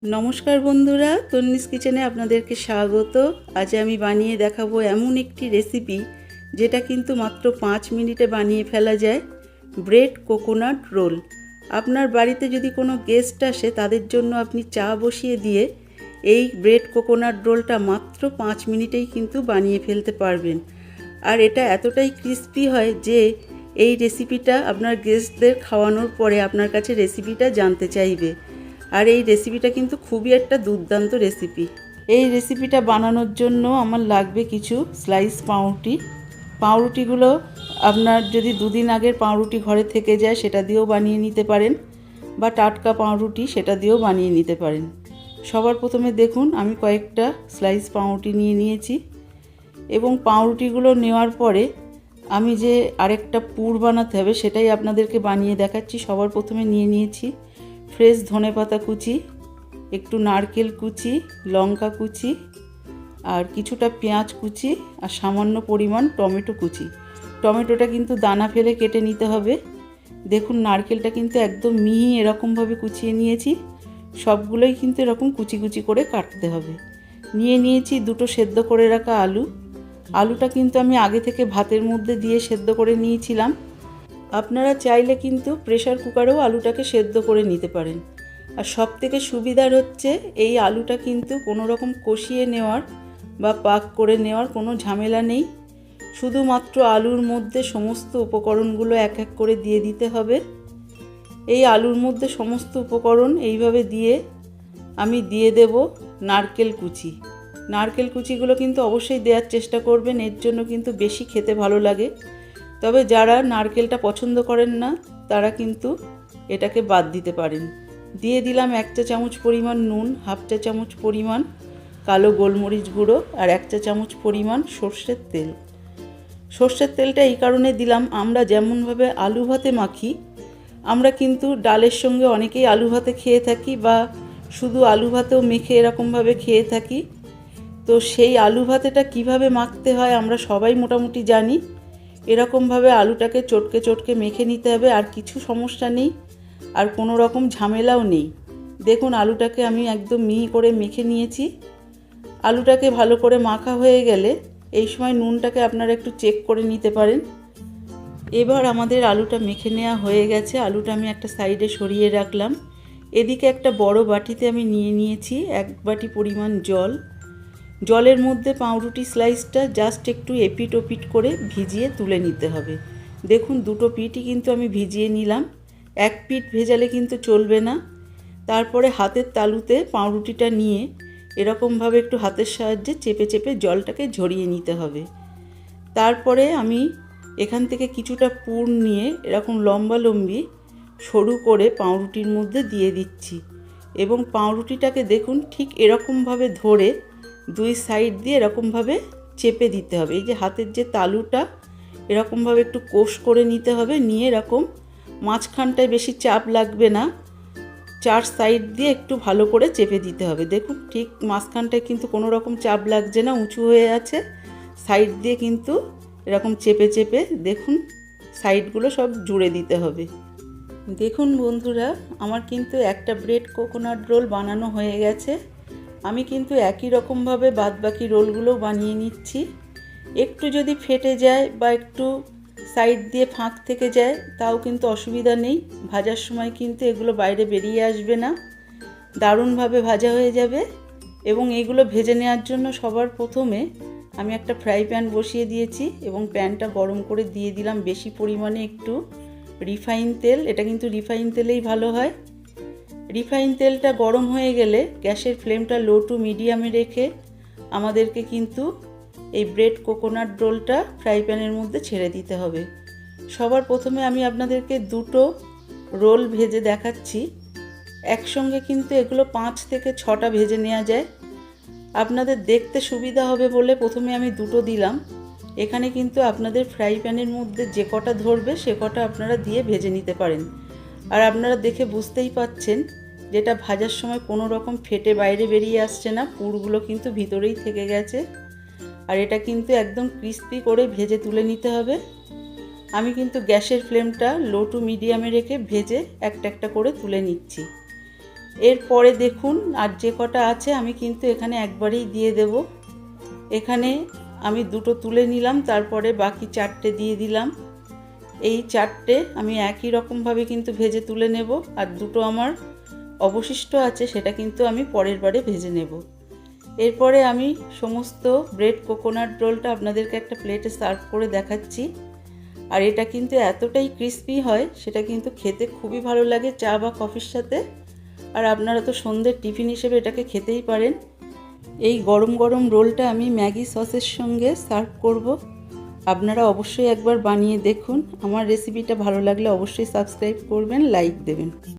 নমস্কার বন্ধুরা, তন্নিস কিচেনে আপনাদেরকে স্বাগত। আজ আমি বানিয়ে দেখাবো এমন একটি রেসিপি যেটা কিন্তু মাত্র 5 মিনিটে বানিয়ে ফেলা যায়। Bread coconut roll. আপনার বাড়িতে যদি কোনো গেস্ট আসে তাদের জন্য আপনি চা বসিয়ে দিয়ে এই ব্রেড কোকোনাট রোলটা মাত্র 5 মিনিটেই কিন্তু বানিয়ে ফেলতে পারবেন। আর এটা এতটাই ক্রিস্পি হয় যে এই রেসিপিটা আপনার গেস্টদের খাওয়ানোর পরে আপনার কাছে রেসিপিটা জানতে চাইবে। আর এই রেসিপিটা কিন্তু খুবই একটা দুর্দান্ত রেসিপি। এই রেসিপিটা বানানোর জন্য আমার লাগবে কিছু স্লাইস পাউরুটি। পাউরুটিগুলো আপনার যদি দুদিন আগের পাউরুটি ঘরে থেকে যায় সেটা দিয়েও বানিয়ে নিতে পারেন, বা টাটকা পাউরুটি সেটা দিয়েও বানিয়ে নিতে পারেন। সবার প্রথমে দেখুন আমি কয়েকটা স্লাইস পাউরুটি নিয়ে নিয়েছি, এবং পাউরুটিগুলো নেওয়ার পরে আমি যে আরেকটা পুর বানাতে হবে সেটাই আপনাদেরকে বানিয়ে দেখাচ্ছি। সবার প্রথমে নিয়ে নিয়েছি ফ্রেশ ধনেপাতা কুচি, একটু নারকেল কুচি, লঙ্কা কুচি, আর কিছুটা পেঁয়াজ কুচি, আর সামান্য পরিমাণ টমেটো কুচি। টমেটোটা কিন্তু দানা ফেলে কেটে নিতে হবে। দেখুন নারকেলটা কিন্তু একদম মিহি এরকমভাবে কুচিয়ে নিয়েছি। সবগুলোই কিন্তু এরকম কুচি কুচি করে কাটতে হবে। নিয়ে নিয়েছি দুটো সেদ্ধ করে রাখা আলু। আলুটা কিন্তু আমি আগে থেকে ভাতের মধ্যে দিয়ে সেদ্ধ করে নিয়েছিলাম। আপনারা চাইলে কিন্তু প্রেসার কুকারেও আলুটাকে সেদ্ধ করে নিতে পারেন। আর সবথেকে সুবিধার হচ্ছে এই আলুটা কিন্তু কোনো রকম কষিয়ে নেওয়ার বা পাক করে নেওয়ার কোনো ঝামেলা নেই। শুধুমাত্র আলুর মধ্যে সমস্ত উপকরণগুলো এক এক করে দিয়ে দিতে হবে। এই আলুর মধ্যে সমস্ত উপকরণ এইভাবে দিয়ে আমি দিয়ে দেব নারকেল কুচি। নারকেল কুচিগুলো কিন্তু অবশ্যই দেওয়ার চেষ্টা করবেন, এর জন্য কিন্তু বেশি খেতে ভালো লাগে। তবে যারা নারকেলটা পছন্দ করেন না তারা কিন্তু এটাকে বাদ দিতে পারেন। দিয়ে দিলাম 1 চা চামচ পরিমাণ নুন, 1/2 চা চামচ পরিমাণ কালো গোলমরিচ গুঁড়ো, আর 1 চা চামচ পরিমাণ সর্ষের তেল। সর্ষের তেলটা এই কারণে দিলাম, আমরা যেমনভাবে আলু ভাতে মাখি, আমরা কিন্তু ডালের সঙ্গে অনেকেই আলু ভাতে খেয়ে থাকি, বা শুধু আলু ভাতেও মেখে এরকমভাবে খেয়ে থাকি। তো সেই আলু ভাতেটা কিভাবে মাখতে হয় আমরা সবাই মোটামুটি জানি। এরকমভাবে আলুটাকে চটকে চটকে মেখে নিতে হবে, আর কিছু সমস্যা নেই, আর কোনো রকম ঝামেলাও নেই। দেখুন আলুটাকে আমি একদম মিহি করে মেখে নিয়েছি। আলুটাকে ভালো করে মাখা হয়ে গেলে এই সময় নুনটাকে আপনারা একটু চেক করে নিতে পারেন। এবার আমাদের আলুটা মেখে নেওয়া হয়ে গেছে। আলুটা আমি একটা সাইডে সরিয়ে রাখলাম। এদিকে একটা বড় বাটিতে আমি নিয়ে নিয়েছি 1 বাটি পরিমাণ জল। জলের মধ্যে পাউরুটি স্লাইসটা জাস্ট একটু এপিট ওপিট করে ভিজিয়ে তুলে নিতে হবে। দেখুন দুটো পিঠই কিন্তু আমি ভিজিয়ে নিলাম। এক পিঠ ভেজালে কিন্তু চলবে না। তারপরে হাতের তালুতে পাউরুটিটা নিয়ে এরকমভাবে একটু হাতের সাহায্যে চেপে চেপে জলটাকে ঝরিয়ে নিতে হবে। তারপরে আমি এখান থেকে কিছুটা পুর নিয়ে এরকম লম্বালম্বি সরু করে পাউরুটির মধ্যে দিয়ে দিচ্ছি, এবং পাউরুটিটাকে দেখুন ঠিক এরকমভাবে ধরে দুই সাইড দিয়ে এরকমভাবে চেপে দিতে হবে। এই যে হাতের যে তালুটা এরকমভাবে একটু কোষ করে নিতে হবে, নিয়ে এরকম মাঝখানটায় বেশি চাপ লাগবে না, 4 সাইড দিয়ে একটু ভালো করে চেপে দিতে হবে। দেখুন ঠিক মাঝখানটায় কিন্তু কোনো রকম চাপ লাগছে না, উঁচু হয়ে আছে। সাইড দিয়ে কিন্তু এরকম চেপে চেপে দেখুন সাইডগুলো সব জুড়ে দিতে হবে। দেখুন বন্ধুরা, আমার কিন্তু একটা ব্রেড কোকোনাট রোল বানানো হয়ে গেছে। আমি কিন্তু একই রকমভাবে বাদবাকি রোলগুলো বানিয়ে নিচ্ছি। একটু যদি ফেটে যায় বা একটু সাইড দিয়ে ফাঁক থেকে যায় তাও কিন্তু অসুবিধা নেই, ভাজার সময় কিন্তু এগুলো বাইরে বেরিয়ে আসবে না, দারুণভাবে ভাজা হয়ে যাবে। এবং এগুলো ভেজে নেওয়ার জন্য সবার প্রথমে আমি একটা ফ্রাই প্যান বসিয়ে দিয়েছি, এবং প্যানটা গরম করে দিয়ে দিলাম বেশি পরিমাণে একটু রিফাইন তেল। এটা কিন্তু রিফাইন তেলেই ভালো হয়। রিফাইন তেলটা গরম হয়ে গেলে গ্যাসের ফ্লেমটা লো টু মিডিয়ামে রেখে আমাদেরকে কিন্তু এই ব্রেড কোকোনাট রোলটা ফ্রাই প্যানের মধ্যে ছেড়ে দিতে হবে। সবার প্রথমে আমি আপনাদেরকে দুটো রোল ভেজে দেখাচ্ছি। একসঙ্গে কিন্তু এগুলো 5 থেকে 6টা ভেজে নেওয়া যায়। আপনাদের দেখতে সুবিধা হবে বলে প্রথমে আমি দুটো দিলাম। এখানে কিন্তু আপনাদের ফ্রাই প্যানের মধ্যে যে কটা ধরবে সে কটা আপনারা দিয়ে ভেজে নিতে পারেন। আর আপনারা দেখে বুঝতেই পাচ্ছেন যেটা ভাজার সময় কোনো রকম ফেটে বাইরে বেরিয়ে আসছে না, পুরগুলো কিন্তু ভিতরেই থেকে গেছে। আর এটা কিন্তু একদম ক্রিস্পি করে ভেজে তুলে নিতে হবে। আমি কিন্তু গ্যাসের ফ্লেমটা লো টু মিডিয়ামে রেখে ভেজে একটা একটা করে তুলে নিচ্ছি। এরপরে দেখুন আর যে কটা আছে আমি কিন্তু এখানে একবারেই দিয়ে দেব। এখানে আমি দুটো তুলে নিলাম, তারপরে বাকি 4টে দিয়ে দিলাম। এই 4টে আমি একই রকমভাবে কিন্তু ভেজে তুলে নেব, আর দুটো আমার অবশিষ্ট আছে সেটা কিন্তু আমি পরের বারে ভেজে নেব। এরপরে আমি সমস্ত ব্রেড কোকোনাট রোলটা আপনাদেরকে একটা প্লেটে সার্ভ করে দেখাচ্ছি। আর এটা কিন্তু এতটাই ক্রিস্পি হয়, সেটা কিন্তু খেতে খুবই ভালো লাগে চা বা কফির সাথে। আর আপনারা তো সন্ধ্যের টিফিন হিসেবে এটাকে খেতেই পারেন। এই গরম গরম রোলটা আমি ম্যাগি সসের সঙ্গে সার্ভ করব। আপনারা অবশ্যই একবার বানিয়ে দেখুন। আমার রেসিপিটা ভালো লাগলে অবশ্যই সাবস্ক্রাইব করবেন, লাইক দেবেন।